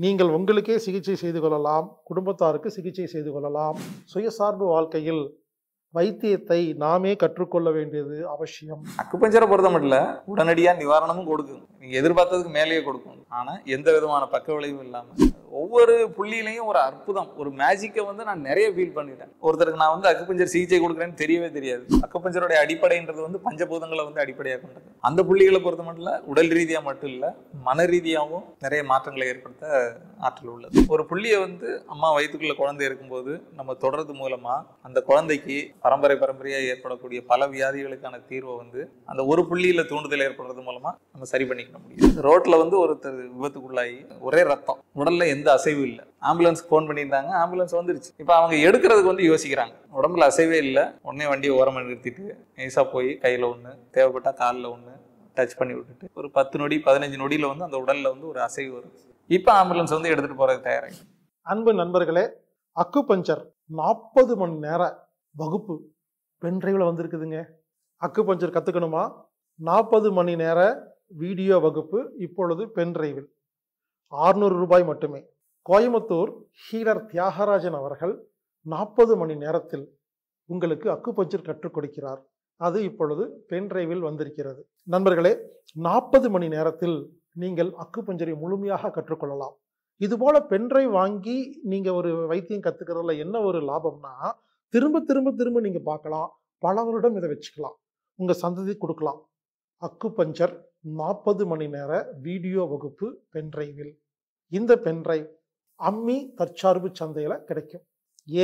நீங்கள் உங்களுக்கே சிகிச்சை செய்து கொள்ளலாம், குடும்பத்தாருக்கு சிகிச்சை செய்து கொள்ளலாம். சுயசார்பு வாழ்க்கையில் வைத்தியத்தை நாமே கற்றுக்கொள்ள வேண்டியது அவசியம். அக்குபஞ்சரை பொறுத்த மட்டும் இல்லை, உடனடியாக நிவாரணமும் கொடுக்கும். நீங்கள் எதிர்பார்த்ததுக்கு மேலேயே கொடுக்கும். ஆனால் எந்த விதமான பக்க விளைவும் இல்லாமல் ஒவ்வொரு புள்ளியிலையும் ஒரு அற்புதம், ஒரு மேஜிக்கை வந்து நான் நிறைய ஃபீல் பண்ணிட்டேன். ஒருத்தருக்கு நான் வந்து அக்குபஞ்சர் சிகிச்சை கொடுக்குறேன்னு தெரியவே தெரியாது. அக்குபஞ்சரோட அடிப்படைன்றது வந்து பஞ்சபூதங்களை வந்து அடிப்படையாக கொண்டது. அந்த புள்ளிகளை பொறுத்த மட்டும் இல்லை, உடல் ரீதியாக மட்டும் இல்லை, மன ரீதியாகவும் நிறைய மாற்றங்களை ஏற்படுத்த ஆற்றல் உள்ளது. ஒரு புள்ளியை வந்து அம்மா வயிற்றுக்குள்ள குழந்தை இருக்கும்போது நம்ம தொடர்றது மூலமா அந்த குழந்தைக்கு பரம்பரையாக ஏற்படக்கூடிய பல வியாதிகளுக்கான தீர்வை வந்து அந்த ஒரு புள்ளியில தூண்டுதல் ஏற்படுறது மூலமா நம்ம சரி பண்ணிக்க முடியும். ரோட்ல வந்து ஒருத்தர் விபத்துக்குள்ளாகி ஒரே ரத்தம், உடல்ல எந்த அசைவும் இல்லை. ஆம்புலன்ஸ்க்கு ஃபோன் பண்ணியிருந்தாங்க, ஆம்புலன்ஸ் வந்துருச்சு. இப்போ அவங்க எடுக்கிறதுக்கு வந்து யோசிக்கிறாங்க. உடம்புல அசைவே இல்லை, உடனே வண்டியை ஓரமாக நிறுத்திட்டு நைஸா போய் கையில ஒன்று, தேவைப்பட்டா காலில் ஒன்று டச் பண்ணி விட்டுட்டு ஒரு 10 நொடி 15 நொடியில வந்து அந்த உடல்ல வந்து ஒரு அசைவு வரும். இப்போ ஆம்புலன்ஸ் வந்து எடுத்துட்டு போறதுக்கு தயாராகி. அன்பு நண்பர்களே, அக்குபஞ்சர் 40 மணி நேர வகுப்பு பென்ட்ரைவில் வந்திருக்குதுங்க. அக்குபஞ்சர் கற்றுக்கணுமா? 40 மணி நேர வீடியோ வகுப்பு இப்பொழுது பென்ட்ரைவில் 600 ரூபாய் மட்டுமே. கோயம்புத்தூர் ஹீலர் தியாகராஜன் அவர்கள் 40 மணி நேரத்தில் உங்களுக்கு அக்குபஞ்சர் கற்றுக் கொடுக்கிறார். அது இப்பொழுது பென்ட்ரைவில் வந்திருக்கிறது. நண்பர்களே, 40 மணி நேரத்தில் நீங்கள் அக்குபஞ்சரை முழுமையாக கற்றுக்கொள்ளலாம். இதுபோல பென்ட்ரைவ் வாங்கி நீங்கள் ஒரு வைத்தியம் கற்றுக்கிறதுல என்ன ஒரு லாபம்னா, திரும்ப திரும்ப திரும்ப நீங்கள் பார்க்கலாம், பல வருடம் இதை வச்சுக்கலாம், உங்கள் சந்ததி கொடுக்கலாம். அக்குபஞ்சர் 40 மணி நேர வீடியோ வகுப்பு பென்ட்ரைவில். இந்த பென்ட்ரைவ் அம்மி தற்சார்பு சந்தையில் கிடைக்கும்.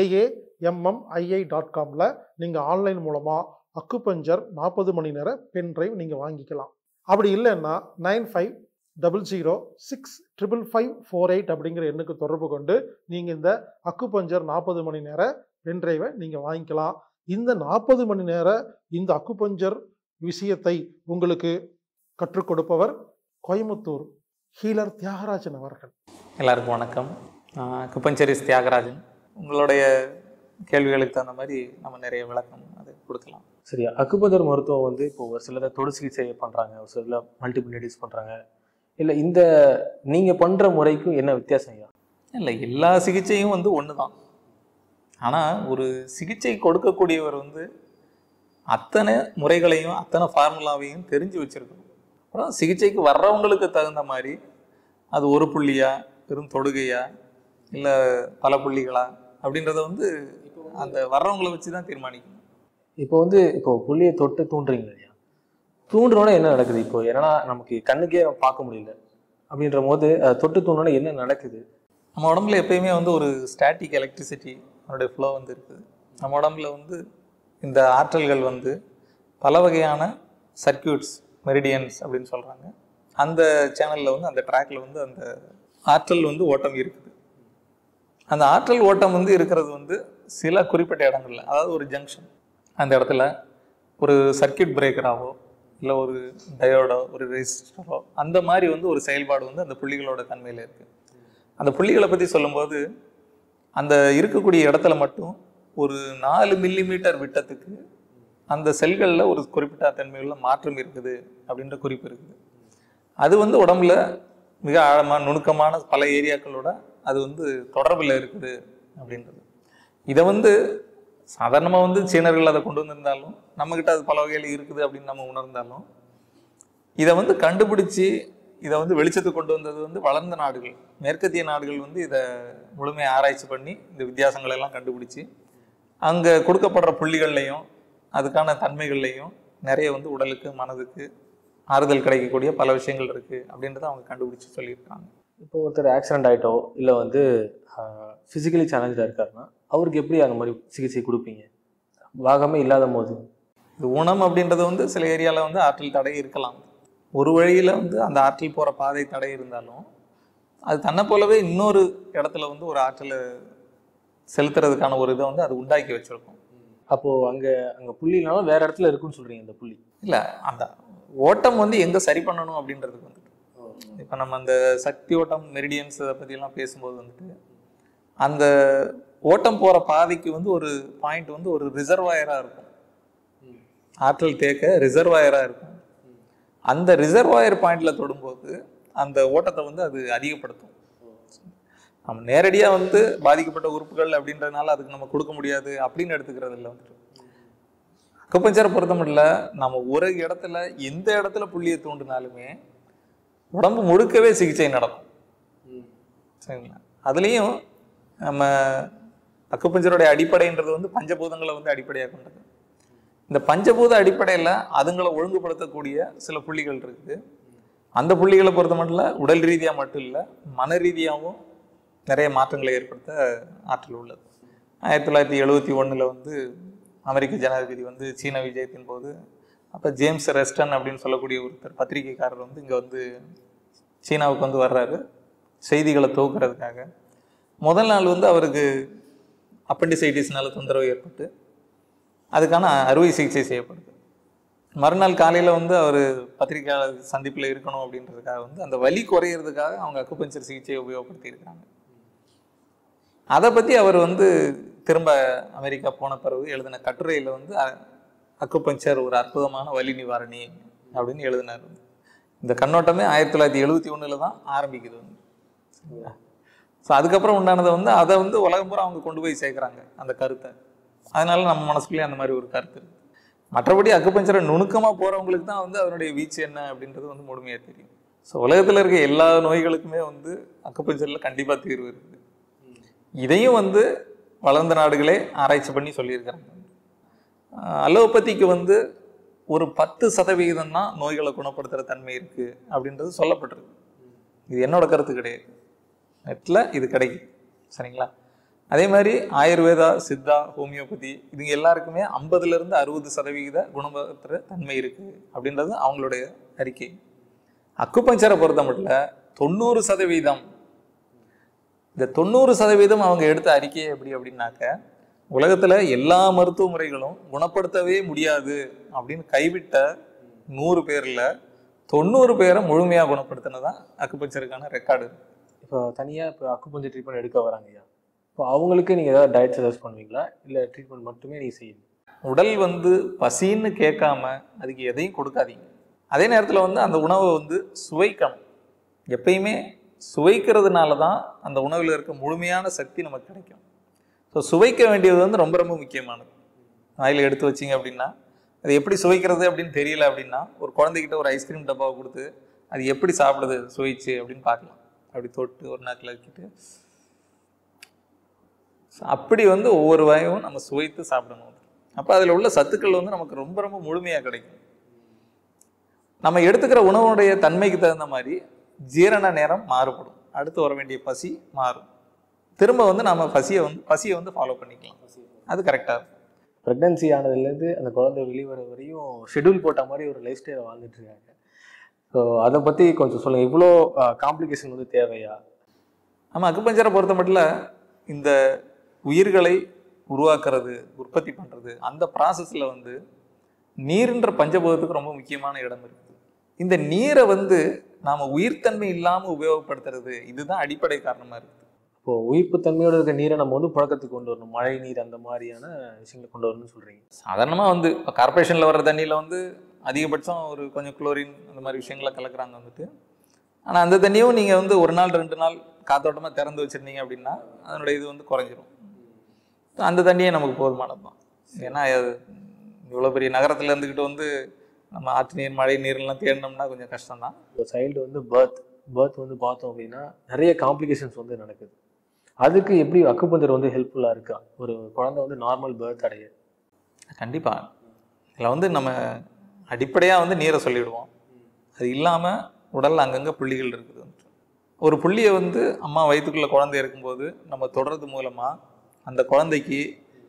AAMMII.comல நீங்கள் ஆன்லைன் மூலமாக அக்குபஞ்சர் 40 மணி நேர பென்ட்ரைவ் நீங்கள் வாங்கிக்கலாம். அப்படி இல்லைன்னா 9500655548 அப்படிங்கிற எண்ணுக்கு தொடர்பு கொண்டு நீங்கள் இந்த அக்குபஞ்சர் 40 மணி நேர பென்ட்ரைவை நீங்கள் வாங்கிக்கலாம். இந்த 40 மணி நேர இந்த அக்குபஞ்சர் விஷயத்தை உங்களுக்கு கற்றுக் கொடுப்பவர் கோயம்புத்தூர் ஹீலர் தியாகராஜன் அவர்கள். எல்லாருக்கும் வணக்கம். அக்குபஞ்சரிஸ்ட் தியாகராஜன். உங்களுடைய கேள்விகளுக்கு தகுந்த மாதிரி நம்ம நிறைய விளக்கம் அது கொடுக்கலாம். சரியா, அக்குபஞ்சர் மருத்துவம் வந்து இப்போ ஒரு சிலர் தொடு சிகிச்சை பண்ணுறாங்க, ஒரு சிலர் மல்டிபிள் பண்ணுறாங்க. இல்லை, இந்த நீங்கள் பண்ணுற முறைக்கும் என்ன வித்தியாசம் ஐயா? இல்லை, எல்லா சிகிச்சையும் வந்து ஒன்று தான். ஆனால் ஒரு சிகிச்சை கொடுக்கக்கூடியவர் வந்து அத்தனை முறைகளையும் அத்தனை ஃபார்முலாவையும் தெரிஞ்சு வச்சுருக்கணும். அப்புறம் சிகிச்சைக்கு வர்றவங்களுக்கு தகுந்த மாதிரி அது ஒரு புள்ளியா, பெரும் தொடுகையா, இல்லை பல புள்ளிகளா அப்படின்றத வந்து அந்த வர்றவங்களை வச்சு தான் தீர்மானிக்கணும். இப்போ புள்ளியை தொட்டு தூண்டுறீங்க இல்லையா? தூண்டுறோன்னா என்ன நடக்குது? இப்போ ஏன்னா நமக்கு கண்ணுக்கே பார்க்க முடியல அப்படின்ற போது தொட்டு தூண்டோன்னா என்ன நடக்குது? நம்ம உடம்புல எப்பயுமே வந்து ஒரு ஸ்டாட்டிக் எலக்ட்ரிசிட்டி அதனுடைய ஃப்ளோ வந்து இருக்குது. நம்ம உடம்புல வந்து இந்த ஆற்றல்கள் வந்து பல வகையான சர்க்கியூட்ஸ், மெரிடியன்ஸ் அப்படின்னு சொல்கிறாங்க. அந்த சேனலில் வந்து அந்த ட்ராக்ல வந்து அந்த ஆற்றல் வந்து ஓட்டம் இருக்குது. அந்த ஆற்றல் ஓட்டம் வந்து இருக்கிறது வந்து சில குறிப்பிட்ட இடங்கள்ல, அதாவது ஒரு ஜங்ஷன், அந்த இடத்துல ஒரு சர்க்கியூட் பிரேக்கராகவோ இல்லை ஒரு டயோடோ ஒரு ரெசிஸ்டரோ அந்த மாதிரி வந்து ஒரு செயல்பாடு வந்து அந்த புள்ளிகளோட தன்மையில் இருக்குது. அந்த புள்ளிகளை பற்றி சொல்லும்போது அந்த இருக்கக்கூடிய இடத்துல மட்டும் ஒரு 4 மில்லிமீட்டர் விட்டத்துக்கு அந்த செல்களில் ஒரு குறிப்பிட்ட தன்மையுள்ள மாற்றம் இருக்குது அப்படின்ற குறிப்பு இருக்குது. அது வந்து உடம்புல மிக ஆழமான நுணுக்கமான பல ஏரியாக்களோட அது வந்து தொடர்பில் இருக்குது அப்படின்றது. இதை வந்து சாதாரணமாக வந்து சீனர்கள் அதை கொண்டு வந்திருந்தாலும், நம்மக்கிட்ட அது பல வகையில் இருக்குது அப்படின்னு நம்ம உணர்ந்தாலும், இதை வந்து கண்டுபிடிச்சி இதை வந்து வெளிச்சத்துக்கு கொண்டு வந்தது வந்து வளர்ந்த நாடுகள், மேற்கத்திய நாடுகள் வந்து இதை முழுமையாக ஆராய்ச்சி பண்ணி இந்த வித்தியாசங்களை எல்லாம் கண்டுபிடிச்சி அங்கே கொடுக்கப்படுற புள்ளிகள்லையும் அதுக்கான தன்மைகள்லையும் நிறைய வந்து உடலுக்கு மனதுக்கு ஆறுதல் கிடைக்கக்கூடிய பல விஷயங்கள் இருக்குது அப்படின்றத அவங்க கண்டுபிடிச்சி சொல்லியிருக்காங்க. இப்போ ஒருத்தர் ஆக்சிடென்ட் ஆகிட்டோ இல்லை வந்து ஃபிசிக்கலி சேலஞ்சாக இருக்காருன்னா அவருக்கு எப்படி அந்த மாதிரி சிகிச்சை கொடுப்பீங்க? பாகமே இல்லாத போது இது ஊனம் அப்படின்றது வந்து சில ஏரியாவில் வந்து ஆற்றல் தடை இருக்கலாம். ஒரு வழியில் வந்து அந்த ஆற்றல் போகிற பாதை தடை இருந்தாலும் அது தன்னை போலவே இன்னொரு இடத்துல வந்து ஒரு ஆற்றலை செலுத்துறதுக்கான ஒரு இதை வந்து அது உண்டாக்கி வச்சுருக்கோம். அப்போது அங்கே புள்ளினாலும் வேறு இடத்துல இருக்குன்னு சொல்கிறீங்க. இந்த புள்ளி இல்லை, அந்த ஓட்டம் வந்து எங்கே சரி பண்ணணும் அப்படின்றதுக்கு வந்துட்டு இப்போ நம்ம அந்த சக்தி ஓட்டம், மெரிடியன்ஸ் அதை பற்றியெல்லாம் பேசும்போது வந்துட்டு அந்த ஓட்டம் போகிற பாதைக்கு வந்து ஒரு பாயிண்ட் வந்து ஒரு ரிசர்வாயராக இருக்கும், ஆற்றல் தேக்க ரிசர்வாயராக இருக்கும். அந்த ரிசர்வாயர் பாயிண்ட்ல தொடும்போது அந்த ஓட்டத்தை வந்து அது அதிகப்படுத்தும். நம்ம நேரடியா வந்து பாதிக்கப்பட்ட உறுப்புகள் அப்படின்றதுனால அதுக்கு நம்ம கொடுக்க முடியாது அப்படின்னு எடுத்துக்கிறது இல்லை. வந்துட்டு அக்குபஞ்சரை பொறுத்த மட்டும் நம்ம ஒரு இடத்துல எந்த இடத்துல புள்ளியை தூண்டினாலுமே உடம்பு முழுக்கவே சிகிச்சை நடக்கும். சரிங்களா? அதுலேயும் நம்ம அக்குபஞ்சருடைய அடிப்படைன்றது வந்து பஞ்சபூதங்களை வந்து அடிப்படையாக கொண்டது. இந்த பஞ்சபூத அடிப்படையில் அதுங்களை ஒழுங்குபடுத்தக்கூடிய சில புள்ளிகள் இருக்குது. அந்த புள்ளிகளை பொறுத்த மட்டும் உடல் ரீதியாக மட்டும் இல்லை, மன ரீதியாகவும் நிறைய மாற்றங்களை ஏற்படுத்த ஆற்றல் உள்ளது. 1971 வந்து அமெரிக்க ஜனாதிபதி வந்து சீன விஜயத்தின் போது அப்போ ஜேம்ஸ் ரெஸ்டன் அப்படின்னு சொல்லக்கூடிய ஒருத்தர் பத்திரிகைக்காரர் வந்து இங்கே வந்து சீனாவுக்கு வந்து வர்றாரு செய்திகளை துவக்கிறதுக்காக. முதல் நாள் வந்து அவருக்கு அப்பெண்டிசைட்டிஸ்னால தொந்தரவு ஏற்பட்டு அதுக்கான அறுவை சிகிச்சை செய்யப்படுது. மறுநாள் காலையில் வந்து அவர் பத்திரிகையாளர் சந்திப்பில் இருக்கணும் அப்படின்றதுக்காக வந்து அந்த வலி குறையிறதுக்காக அவங்க அக்குபஞ்சர் சிகிச்சையை உபயோகப்படுத்தி இருக்காங்க. அதை பற்றி அவர் வந்து திரும்ப அமெரிக்கா போன பிறகு எழுதின கட்டுரையில் வந்து அக்குபஞ்சர் ஒரு அற்புதமான வலி நிவாரணி அப்படின்னு எழுதினார். இந்த கண்ணோட்டமே 1971 தான் ஆரம்பிக்குது வந்து. ஸோ அதுக்கப்புறம் உண்டானதை வந்து அதை வந்து உலகம் பூரா அவங்க கொண்டு போய் சேர்க்குறாங்க அந்த கருத்தை. அதனால நம்ம மனசுக்குள்ளேயே அந்த மாதிரி ஒரு கருத்து இருக்குது. மற்றபடி அக்குபஞ்சரை நுணுக்கமாக போகிறவங்களுக்கு தான் வந்து அதனுடைய வீச்சு என்ன அப்படின்றது வந்து முழுமையாக தெரியும். ஸோ உலகத்தில் இருக்க எல்லா நோய்களுக்குமே வந்து அக்குபஞ்சரில் கண்டிப்பாக தீர்வு இருக்குது. இதையும் வந்து வளர்ந்த நாடுகளே ஆராய்ச்சி பண்ணி சொல்லியிருக்கிறாங்க. அலோபதிக்கு வந்து ஒரு 10% தான் நோய்களை குணப்படுத்துகிற தன்மை இருக்குது அப்படின்றது சொல்லப்பட்டிருக்கு. இது என்னோட கருத்து கிடையாது, நெட்டில் இது கிடைக்குது. சரிங்களா? அதே மாதிரி ஆயுர்வேதா, சித்தா, ஹோமியோபதி இதுங்க எல்லாருக்குமே 50-60% குணப்படுத்துகிற தன்மை இருக்குது அப்படின்றது அவங்களுடைய அறிக்கை. அக்குபஞ்சரை பொறுத்த மட்டும் 90%. இந்த 90% அவங்க எடுத்த அறிக்கையை எப்படி அப்படின்னாக்க, உலகத்தில் எல்லா மருத்துவ முறைகளும் குணப்படுத்தவே முடியாது அப்படின்னு கைவிட்ட 100 பேரில் 90 பேரை முழுமையாக குணப்படுத்தினதான் அக்குபஞ்சருக்கான ரெக்கார்டு. இப்போ தனியாக இப்போ அக்குபஞ்சர் ட்ரீட்மெண்ட் எடுக்க வராங்க ஐயா, இப்போ அவங்களுக்கு நீங்கள் ஏதாவது டயட் சஜஸ்ட் பண்ணுவீங்களா, இல்லை ட்ரீட்மெண்ட் மட்டுமே நீங்கள் செய்யணும்? உடல் வந்து பசின்னு கேட்காம அதுக்கு எதையும் கொடுக்காதீங்க. அதே நேரத்தில் வந்து அந்த உணவை வந்து சுவைக்கணும். எப்பயுமே சுவைக்கிறதுனால தான் அந்த உணவில் இருக்க முழுமையான சக்தி நமக்கு கிடைக்கும். ஸோ சுவைக்க வேண்டியது வந்து ரொம்ப ரொம்ப முக்கியமானது. வாயில் எடுத்து வச்சிங்க அப்படின்னா அது எப்படி சுவைக்கிறது அப்படின்னு தெரியல அப்படின்னா ஒரு குழந்தைகிட்ட ஒரு ஐஸ்கிரீம் டப்பாவை கொடுத்து அது எப்படி சாப்பிடுது சுவைச்சு அப்படின்னு பார்க்கலாம். அப்படி தொட்டு ஒரு நாக்கில் வச்சுட்டு அப்படி வந்து ஒவ்வொரு வாயும் நம்ம சுவைத்து சாப்பிடணும். அப்போ அதில் உள்ள சத்துக்கள் வந்து நமக்கு ரொம்ப ரொம்ப முழுமையாக கிடைக்கும். நம்ம எடுத்துக்கிற உணவுடைய தன்மைக்கு தகுந்த மாதிரி ஜீரண நேரம் மாறுபடும், அடுத்து வர வேண்டிய பசி மாறும். திரும்ப வந்து நம்ம பசியை வந்து ஃபாலோ பண்ணிக்கலாம். அது கரெக்டாக இருக்கும். ப்ரெக்னன்சி ஆனதுலேருந்து அந்த குழந்தை வெளிவர வரையும் ஷெடியூல் போட்ட மாதிரி ஒரு லைஃப் ஸ்டைலை வாழ்ந்துட்டு இருக்காங்க. ஸோ அதை பற்றி கொஞ்சம் சொல்லுங்கள். இவ்வளோ காம்ப்ளிகேஷன் வந்து தேவையா? நம்ம அக்குபஞ்சரை பொறுத்த மட்டும் இந்த உயிர்களை உருவாக்குறது, உற்பத்தி பண்ணுறது, அந்த ப்ராசஸில் வந்து நீர்ன்ற பஞ்சபூதத்துக்கு ரொம்ப முக்கியமான இடம் இருக்குது. இந்த நீரை வந்து நாம் உயிர்த்தன்மை இல்லாமல் உபயோகப்படுத்துறது இதுதான் அடிப்படை காரணமாக இருக்குது. இப்போது உயிர்ப்புத்தன்மையோடு இருக்க நீரை நம்ம வந்து புழக்கத்துக்கு கொண்டு வரணும், மழை நீர் அந்த மாதிரியான விஷயங்களை கொண்டு வரணும்னு சொல்கிறீங்க. சாதாரணமாக வந்து இப்போ கார்பரேஷனில் வர்ற தண்ணியில் வந்து அதிகபட்சம் ஒரு கொஞ்சம் குளோரின் அந்த மாதிரி விஷயங்களை கலக்குறாங்க வந்துட்டு. ஆனால் அந்த தண்ணியும் நீங்கள் வந்து 1 நாள் 2 நாள் காத்தோட்டமாக திறந்து வச்சுருந்தீங்க அப்படின்னா அதனுடைய இது வந்து குறைஞ்சிரும். அந்த தண்ணியே நமக்கு போதுமானது தான். ஏன்னா இவ்வளோ பெரிய நகரத்தில் இருந்துக்கிட்டு வந்து நம்ம ஆற்று நீர், மழை நீர்லாம் தேடினோம்னா கொஞ்சம் கஷ்டம்தான். இப்போ சைல்டு வந்து பர்த் வந்து பார்த்தோம் அப்படின்னா நிறைய காம்ப்ளிகேஷன்ஸ் வந்து நடக்குது. அதுக்கு எப்படி அக்குபஞ்சர் வந்து ஹெல்ப்ஃபுல்லாக இருக்கா ஒரு குழந்தை வந்து நார்மல் பர்த் அடைய? கண்டிப்பாக இதில் வந்து நம்ம அடிப்படையாக வந்து நீரை சொல்லிவிடுவோம். அது இல்லாமல் உடலில் அங்கங்கே புள்ளிகள் இருக்குது. ஒரு புள்ளியை வந்து அம்மா வயிற்றுக்குள்ளே குழந்தை இருக்கும்போது நம்ம தொடர்றது மூலமாக அந்த குழந்தைக்கு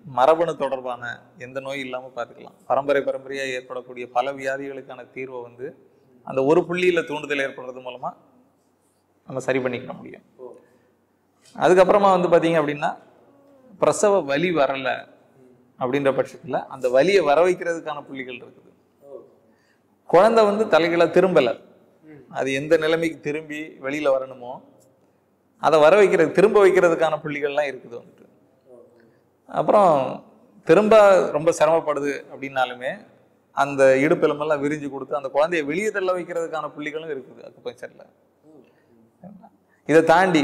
மரபணு தொடர்பான எந்த நோய் இல்லாமல் பார்த்துக்கலாம். பரம்பரையாக ஏற்படக்கூடிய பல வியாதிகளுக்கான தீர்வை வந்து அந்த ஒரு புள்ளியில் தூண்டுதல் ஏற்படுறது மூலமாக நம்ம சரி பண்ணிக்க முடியும். அதுக்கப்புறமா வந்து பார்த்தீங்க அப்படின்னா பிரசவ வலி வரலை அப்படின்ற பட்சத்தில் அந்த வலியை வர வைக்கிறதுக்கான புள்ளிகள் இருக்குது. குழந்தை வந்து தலைகளை திரும்பலை, அது எந்த நிலைமைக்கு திரும்பி வெளியில் வரணுமோ அதை வர வைக்கிறது, திரும்ப வைக்கிறதுக்கான புள்ளிகள்லாம் இருக்குது வந்துட்டு. அப்புறம் திரும்ப ரொம்ப சிரமப்படுது அப்படின்னாலுமே அந்த இடுப்பெலும்பெல்லாம் விரிஞ்சு கொடுத்து அந்த குழந்தைய வெளியே தள்ள வைக்கிறதுக்கான புள்ளிகளும் இருக்குது அக்குபஞ்சரில். இதை தாண்டி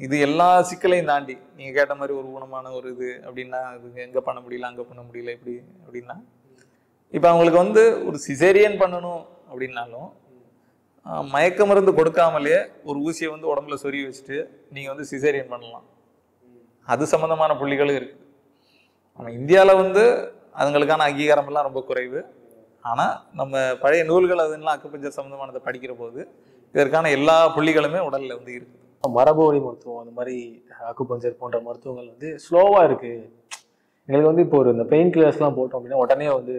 இது எல்லா சிக்கலையும் தாண்டி நீங்கள் கேட்ட மாதிரி ஒரு ஊனமான ஒரு இது அப்படின்னா அது எங்கே பண்ண முடியல அங்கே பண்ண முடியல இப்படி அப்படின்னா இப்போ அவங்களுக்கு வந்து ஒரு சிசேரியன் பண்ணணும் அப்படின்னாலும் மயக்க மருந்து கொடுக்காமலே ஒரு ஊசியை வந்து உடம்புல சொருகி வச்சுட்டு நீங்கள் வந்து சிசேரியன் பண்ணலாம். அது சம்மந்தமான புள்ளிகளும் இருக்குது. நம்ம இந்தியாவில் வந்து அதுங்களுக்கான அங்கீகாரம் எல்லாம் ரொம்ப குறைவு. ஆனால் நம்ம பழைய நூல்கள் அதெல்லாம் அக்குபஞ்சர் சம்மந்தமானதை படிக்கிற போது இதற்கான எல்லா புள்ளிகளுமே உடலில் வந்து இருக்குது. மரபு வழி மருத்துவம் அந்த மாதிரி அக்குபஞ்சர் போன்ற மருத்துவங்கள் வந்து ஸ்லோவாக இருக்குது. எங்களுக்கு வந்து இப்போ இந்த பெயின் கில்லர்ஸ்லாம் போட்டோம் அப்படின்னா உடனே வந்து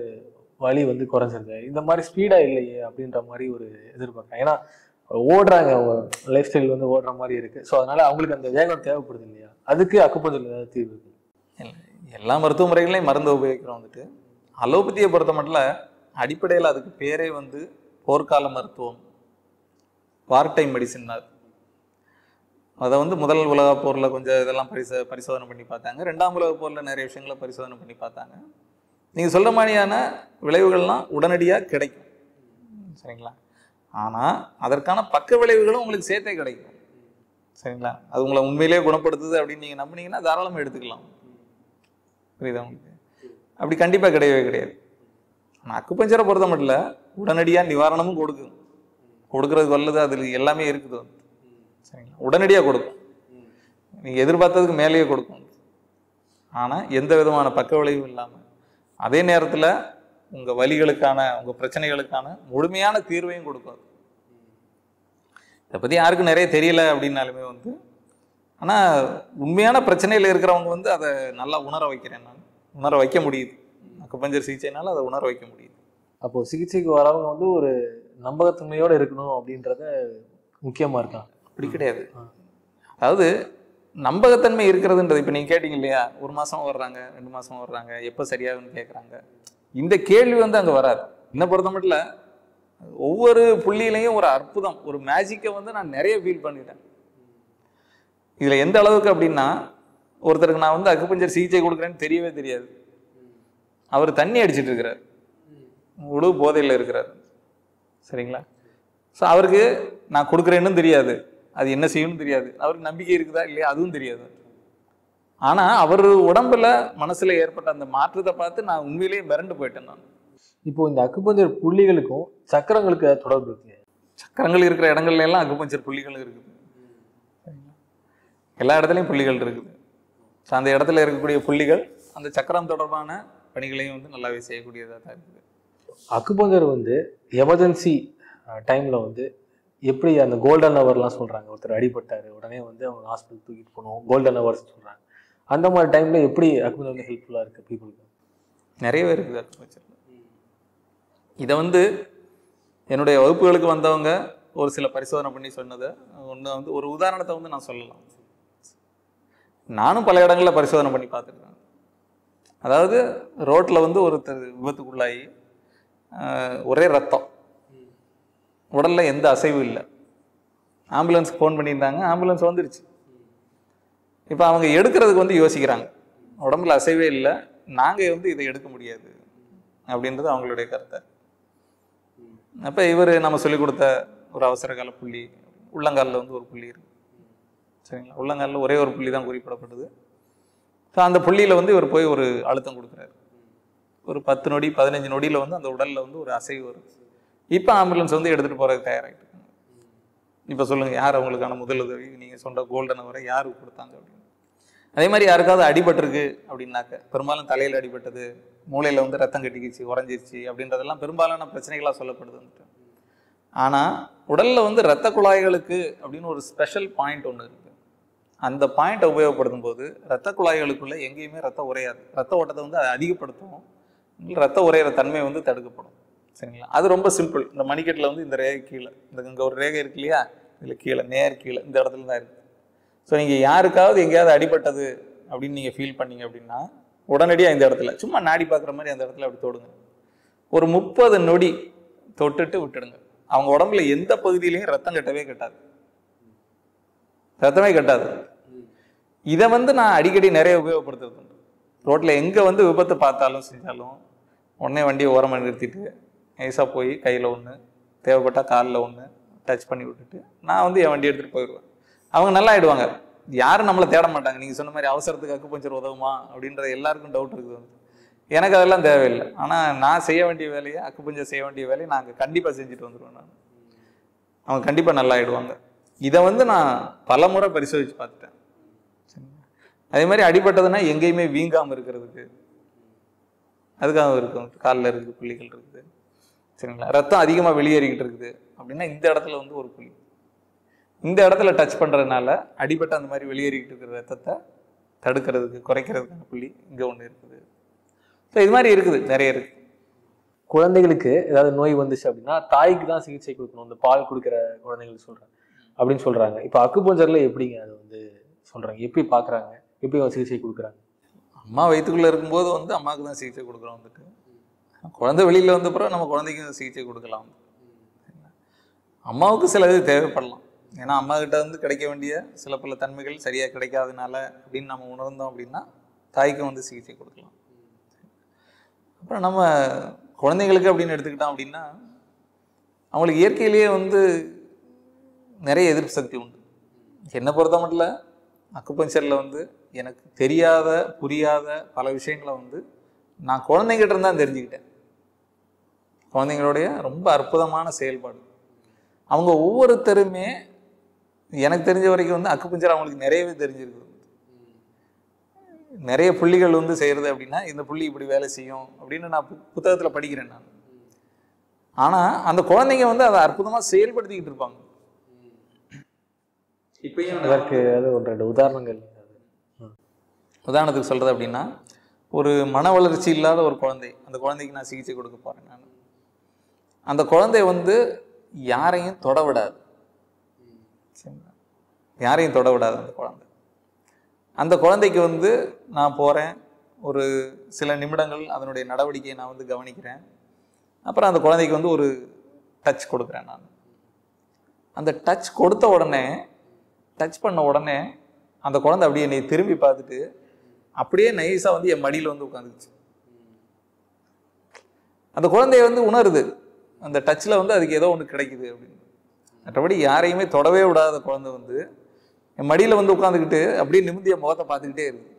வலி வந்து குறைஞ்சிருது. இந்த மாதிரி ஸ்பீடாக இல்லையே அப்படின்ற மாதிரி ஒரு எதிர்பார்க்குறேன். ஏன்னா ஓடுறாங்க, அவங்க லைஃப் ஸ்டைல் வந்து ஓடுற மாதிரி இருக்குது. ஸோ அதனால அவங்களுக்கு அந்த வேகம் தேவைப்படுது இல்லையா? அதுக்கு அக்குபஞ்சர் ஏதாவது தீர்வு இருக்கு? எல்லா மருத்துவ முறைகளையும் மருந்து உபயோகிக்கிறோம். வந்துட்டு அலோபதியை பொறுத்த மட்டும் அடிப்படையில் அதுக்கு பேரே வந்து போர்க்கால மருத்துவம், வார் டைம் மெடிசின்னார். அதை வந்து முதல் உலக போரில் கொஞ்சம் இதெல்லாம் பரிசோதனை பண்ணி பார்த்தாங்க. 2ஆம் உலக போரில் நிறைய விஷயங்களை பரிசோதனை பண்ணி பார்த்தாங்க. நீங்கள் சொல்கிற மாதிரியான விளைவுகள்லாம் உடனடியாக கிடைக்கும், சரிங்களா? ஆனால் அதற்கான பக்க விளைவுகளும் உங்களுக்கு சேர்த்தே கிடைக்கும், சரிங்களா? அது உங்களை உண்மையிலேயே குணப்படுத்துது அப்படின்னு நீங்கள் நம்பினீங்கன்னா தாராளமாக எடுத்துக்கலாம். புரியுதா உங்களுக்கு? அப்படி கண்டிப்பாக கிடையவே கிடையாது. ஆனால் அக்குபஞ்சரை பொறுத்த மட்டும் இல்லை, உடனடியாக நிவாரணமும் கொடுக்கறதுக்கு வல்லது அதில் எல்லாமே இருக்குது வந்து, சரிங்களா? உடனடியாக கொடுக்கும், நீங்கள் எதிர்பார்த்ததுக்கு மேலேயே கொடுக்கும். ஆனால் எந்த விதமான பக்க விளைவும் இல்லாமல் அதே நேரத்தில் உங்கள் வலிகளுக்கான உங்கள் பிரச்சனைகளுக்கான முழுமையான தீர்வையும் கொடுக்கும். இதை பற்றி யாருக்கும் நிறைய தெரியல அப்படின்னாலுமே வந்து, ஆனால் உண்மையான பிரச்சனையில் இருக்கிறவங்க வந்து அதை நல்லா உணர வைக்கிறேன், நான் உணர வைக்க முடியுது. அக்குபஞ்சர் சிகிச்சைனால அதை உணர வைக்க முடியுது. அப்போது சிகிச்சைக்கு வரவங்க வந்து ஒரு நம்பகத்தன்மையோடு இருக்கணும் அப்படின்றத முக்கியமாக இருக்காங்க. அப்படி கிடையாது. அதாவது நம்பகத்தன்மை இருக்கிறதுன்றது இப்போ நீங்கள் கேட்டீங்க இல்லையா, 1 மாதம் வர்றாங்க, 2 மாதம் வர்றாங்க, எப்போ சரியாகுன்னு கேட்குறாங்க. இந்த கேள்வி வந்து அங்கே வராது. என்னை பொறுத்த மட்டும் ஒவ்வொரு புள்ளியிலையும் ஒரு அற்புதம், ஒரு மேஜிக்கை வந்து நான் நிறைய ஃபீல் பண்ணிட்டேன். இதில் எந்த அளவுக்கு அப்படின்னா, ஒருத்தருக்கு நான் வந்து அக்குபஞ்சர் சிகிச்சை கொடுக்குறேன்னு தெரியவே தெரியாது. அவர் தண்ணி அடிச்சிட்டு இருக்கிறார், முழு போதையில் இருக்கிறார், சரிங்களா? ஸோ அவருக்கு நான் கொடுக்குறேன்னு தெரியாது, அது என்ன செய்யணும்னு தெரியாது, அவருக்கு நம்பிக்கை இருக்குதா இல்லையா அதுவும் தெரியாது. ஆனால் அவர் உடம்புல மனசில் ஏற்பட்ட அந்த மாற்றத்தை பார்த்து நான் உண்மையிலேயே மிரண்டு போயிட்டேன். நான் இப்போ இந்த அக்குபஞ்சர் புள்ளிகளுக்கும் சக்கரங்களுக்கு தொடர்பு இருக்கு. சக்கரங்கள் இருக்கிற இடங்கள்ல எல்லாம் அக்குபஞ்சர் புள்ளிகள் இருக்குது, எல்லா இடத்துலையும் புள்ளிகள் இருக்குது. ஸோ அந்த இடத்துல இருக்கக்கூடிய புள்ளிகள் அந்த சக்கரம் தொடர்பான பணிகளையும் வந்து நல்லாவே செய்யக்கூடியதாக தான் இருக்குது. அக்குபஞ்சர் வந்து எமர்ஜென்சி டைமில் வந்து எப்படி அந்த கோல்டன் ஹவர்லாம் சொல்கிறாங்க, ஒருத்தர் அடிபட்டார் உடனே வந்து அவங்க ஹாஸ்பிட்டல் தூக்கிட்டு போகணும், கோல்டன் ஹவர்ஸ் சொல்கிறாங்க. அந்த மாதிரி டைமில் எப்படி அக்குபஞ்சர் வந்து ஹெல்ப்ஃபுல்லாக இருக்குது பீப்புளுக்கு? நிறையவே இருக்குது அக்குபஞ்சர். இதை வந்து என்னுடைய வகுப்புகளுக்கு வந்தவங்க ஒரு சில பரிசோதனை பண்ணி சொன்னதை ஒன்று வந்து ஒரு உதாரணத்தை வந்து நான் சொல்லலாம். நானும் பல இடங்களில் பரிசோதனை பண்ணி பார்த்துருக்கேன். அதாவது ரோட்டில் வந்து ஒருத்தர் விபத்துக்குள்ளாகி ஒரே ரத்தம், உடலில் எந்த அசைவும் இல்லை. ஆம்புலன்ஸுக்கு ஃபோன் பண்ணியிருந்தாங்க, ஆம்புலன்ஸ் வந்துருச்சு. இப்போ அவங்க எடுக்கிறதுக்கு வந்து யோசிக்கிறாங்க, உடம்புல அசைவே இல்லை, நாங்கள் வந்து இதை எடுக்க முடியாது அப்படின்றது அவங்களுடைய கருத்தை. அப்போ இவர் நம்ம சொல்லிக் கொடுத்த ஒரு அவசர கால புள்ளி, உள்ளங்காலில் வந்து ஒரு புள்ளி இருக்குது, சரிங்களா? உள்ளங்காலில் ஒரே ஒரு புள்ளி தான் குறிப்பிடப்படுது. ஸோ அந்த புள்ளியில் வந்து இவர் போய் ஒரு அழுத்தம் கொடுக்குறாரு. ஒரு 10 நொடி 15 நொடியில் வந்து அந்த உடலில் வந்து ஒரு அசைவு வருது. இப்போ ஆம்புலன்ஸ் வந்து எடுத்துகிட்டு போகிறதுக்கு தயாராகிட்டு இருக்காங்க. இப்போ சொல்லுங்கள், யார் அவங்களுக்கான முதலுதவி நீங்கள் சொல்கிற கோல்டன் ஹவரை யாருக்கு கொடுத்தாங்க அப்படின்னு. அதே மாதிரி யாருக்காவது அடிபட்டிருக்கு அப்படின்னாக்க, பெரும்பாலும் தலையில் அடிபட்டது, மூளையில் வந்து ரத்தம் கட்டிக்கிச்சு, உறைஞ்சிருச்சு அப்படின்றதெல்லாம் பெரும்பாலான பிரச்சனைகளாக சொல்லப்படுது வந்துட்டு. ஆனால் உடலில் வந்து இரத்த குழாய்களுக்கு அப்படின்னு ஒரு ஸ்பெஷல் பாயிண்ட் ஒன்று இருக்குது. அந்த பாயிண்ட்டை உபயோகப்படுத்தும் போது இரத்த குழாய்களுக்குள்ளே எங்கேயுமே ரத்தம் உறையாது. ரத்த ஓட்டத்தை வந்து அதை அதிகப்படுத்தும், ரத்த உறையிற தன்மை வந்து தடுக்கப்படும், சரிங்களா? அது ரொம்ப சிம்பிள். இந்த மணிக்கட்டில் வந்து இந்த ரேகை கீழே, இங்கே ஒரு ரேகை இருக்கு இல்லையா, இதில் கீழே நேர் கீழே இந்த இடத்துல தான் இருக்குது. ஸோ நீங்கள் யாருக்காவது எங்கேயாவது அடிபட்டது அப்படின்னு நீங்கள் ஃபீல் பண்ணீங்க அப்படின்னா உடனடியாக இந்த இடத்துல சும்மா நாடி பார்க்குற மாதிரி அந்த இடத்துல அப்படி தொடுங்க. ஒரு 30 நொடி தொட்டுட்டு விட்டுடுங்க. அவங்க உடம்புல எந்த பகுதியிலையும் ரத்தம் கட்டவே கட்டாது, ரத்தமே கட்டாது. இதை வந்து நான் அடிக்கடி நிறைய உபயோகப்படுத்துறது உண்டு. ரோட்டில் எங்கே வந்து விபத்து பார்த்தாலும் செஞ்சாலும் உடனே வண்டியை ஓரமாக நிறுத்திட்டு நைஸாக போய் கையில் ஒன்று, தேவைப்பட்டால் காலில் ஒன்று டச் பண்ணி விட்டுட்டு நான் வந்து என் வண்டி எடுத்துகிட்டு போயிடுவேன். அவங்க நல்லா ஆயிடுவாங்க. யாரும் நம்மளை தேட மாட்டாங்க. நீங்கள் சொன்ன மாதிரி அவசரத்துக்கு அக்குபஞ்சர் உதவுமா அப்படின்ற எல்லாருக்கும் டவுட் இருக்குது வந்து. எனக்கு அதெல்லாம் தேவையில்லை. ஆனால் நான் செய்ய வேண்டிய வேலையை, அக்குபஞ்சர் செய்ய வேண்டிய வேலையை நாங்கள் கண்டிப்பாக செஞ்சுட்டு வந்துடுவேன். நான் அவங்க கண்டிப்பாக நல்லா ஆயிடுவாங்க. இதை வந்து நான் பல முறை பரிசோதித்து பார்த்துட்டேன். அதே மாதிரி அடிபட்டதுன்னா எங்கேயுமே வீங்காமல் இருக்கிறதுக்கு அதுக்காக இருக்கும். காலில் இருக்குது புள்ளிகள் இருக்குது, சரிங்களா? ரத்தம் அதிகமாக வெளியேறிக்கிட்டு இருக்குது அப்படின்னா இந்த இடத்துல வந்து ஒரு புள்ளி, இந்த இடத்துல டச் பண்ணுறதுனால அடிபட்ட அந்த மாதிரி வெளியேறிக்கிட்டு இருக்கிற ரத்தத்தை தடுக்கிறதுக்கு, குறைக்கிறதுக்கான புள்ளி இங்கே ஒன்று இருக்குது. ஸோ இது மாதிரி இருக்குது, நிறைய இருக்குது. குழந்தைகளுக்கு ஏதாவது நோய் வந்துச்சு அப்படின்னா தாய்க்கு தான் சிகிச்சை கொடுக்கணும், இந்த பால் கொடுக்குற குழந்தைங்களுக்கு சொல்கிறேன் அப்படின்னு சொல்கிறாங்க. இப்போ அக்குபஞ்சர்ல எப்படிங்க அதை வந்து சொல்கிறாங்க, எப்படி பார்க்குறாங்க, எப்படி சிகிச்சை கொடுக்குறாங்க? அம்மா வயிற்றுக்குள்ளே இருக்கும்போது வந்து அம்மாவுக்கு தான் சிகிச்சை கொடுக்குறோம். வந்துட்டு குழந்தை வெளியில் வந்த பிறகு நம்ம குழந்தைக்கு சிகிச்சை கொடுக்கலாம். அம்மாவுக்கு சில இது தேவைப்படலாம். ஏன்னா அம்மா கிட்ட வந்து கிடைக்க வேண்டிய சில பல தன்மைகள் சரியாக கிடைக்காதனால அப்படின்னு நம்ம உணர்ந்தோம் அப்படின்னா தாய்க்கு வந்து சிகிச்சை கொடுக்கலாம். அப்புறம் நம்ம குழந்தைங்களுக்கு அப்படின்னு எடுத்துக்கிட்டோம் அப்படின்னா அவங்களுக்கு இயற்கையிலேயே வந்து நிறைய எதிர்ப்பு சக்தி உண்டு. என்னை பொறுத்த மட்டும் அக்குபஞ்சரில் வந்து எனக்கு தெரியாத புரியாத பல விஷயங்களை வந்து நான் குழந்தைங்கிட்ட இருந்தால் தெரிஞ்சுக்கிட்டேன். குழந்தைங்களுடைய ரொம்ப அற்புதமான செயல்பாடு. அவங்க ஒவ்வொருத்தருமே எனக்கு தெரிஞ்ச வரைக்கும் வந்து அக்குபஞ்சர் அவங்களுக்கு நிறையவே தெரிஞ்சிருக்குது. நிறைய புள்ளிகள் வந்து செய்கிறது அப்படின்னா இந்த புள்ளி இப்படி வேலை செய்யும் அப்படின்னு நான் புத்தகத்தில் படிக்கிறேன் நான். ஆனால் அந்த குழந்தைங்க வந்து அதை அற்புதமாக செயல்படுத்திக்கிட்டு இருப்பாங்க. இப்பயும் அதற்கு அது ஒரு 2 உதாரணங்கள். உதாரணத்துக்கு சொல்கிறது அப்படின்னா, ஒரு மன வளர்ச்சி இல்லாத ஒரு குழந்தை, அந்த குழந்தைக்கு நான் சிகிச்சை கொடுக்க போகிறேன். நான் அந்த குழந்தை வந்து யாரையும் தொட விடாது, யாரையும் தொட விடாது அந்த குழந்தை. அந்த குழந்தைக்கு வந்து நான் போகிறேன், ஒரு சில நிமிடங்கள் அதனுடைய நடவடிக்கையை நான் வந்து கவனிக்கிறேன். அப்புறம் அந்த குழந்தைக்கு வந்து ஒரு டச் கொடுக்குறேன். நான் அந்த டச் கொடுத்த உடனே, டச் பண்ண உடனே அந்த குழந்தை அப்படியே என்னை திரும்பி பார்த்துட்டு அப்படியே நைஸாக வந்து என் மடியில் வந்து உட்காந்துச்சு. அந்த குழந்தைய வந்து உணருது அந்த டச்சில் வந்து அதுக்கு ஏதோ ஒன்று கிடைக்குது அப்படின்னு. மற்றபடி யாரையுமே தொடவே விடாத குழந்தை வந்து என் மடியில் வந்து உட்காந்துக்கிட்டு அப்படியே நிமிந்திய முகத்தை பார்த்துக்கிட்டே இருக்கு.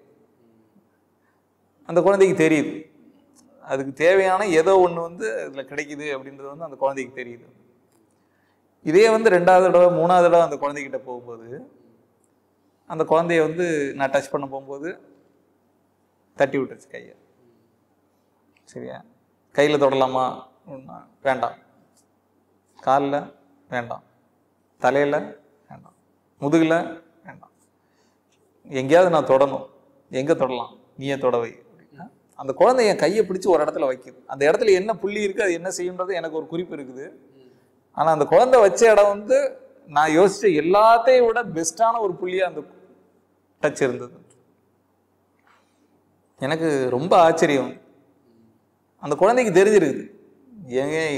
அந்த குழந்தைக்கு தெரியுது அதுக்கு தேவையான ஏதோ ஒன்று வந்து அதில் கிடைக்குது அப்படின்றது வந்து அந்த குழந்தைக்கு தெரியுது. இதே வந்து 2வது தடவை 3வது தடவை அந்த குழந்தைகிட்ட போகும்போது அந்த குழந்தைய வந்து நான் டச் பண்ண போகும்போது தட்டி விட்டுருச்சு கையை. சரியா? கையில் தொடலாமா? வேண்டாம். காலில் வேண்டாம், தலையில் வேண்டாம், முதுகில் வேண்டாம். எங்கேயாவது நான் தொடணும், எங்கே தொடலாம், நீயே தொடவை அப்படின்னா அந்த குழந்தை என் கையை பிடிச்சி ஒரு இடத்துல வைக்குது. அந்த இடத்துல என்ன புள்ளி இருக்குது, அது என்ன செய்யுன்றது எனக்கு ஒரு குறிப்பு இருக்குது. ஆனால் அந்த குழந்தை வச்ச இடம் வந்து நான் யோசிச்ச எல்லாத்தையும் விட பெஸ்டான ஒரு புள்ளியாக அந்த டச் இருந்தது. எனக்கு ரொம்ப ஆச்சரியம். அந்த குழந்தைக்கு தெரிஞ்சிருக்குது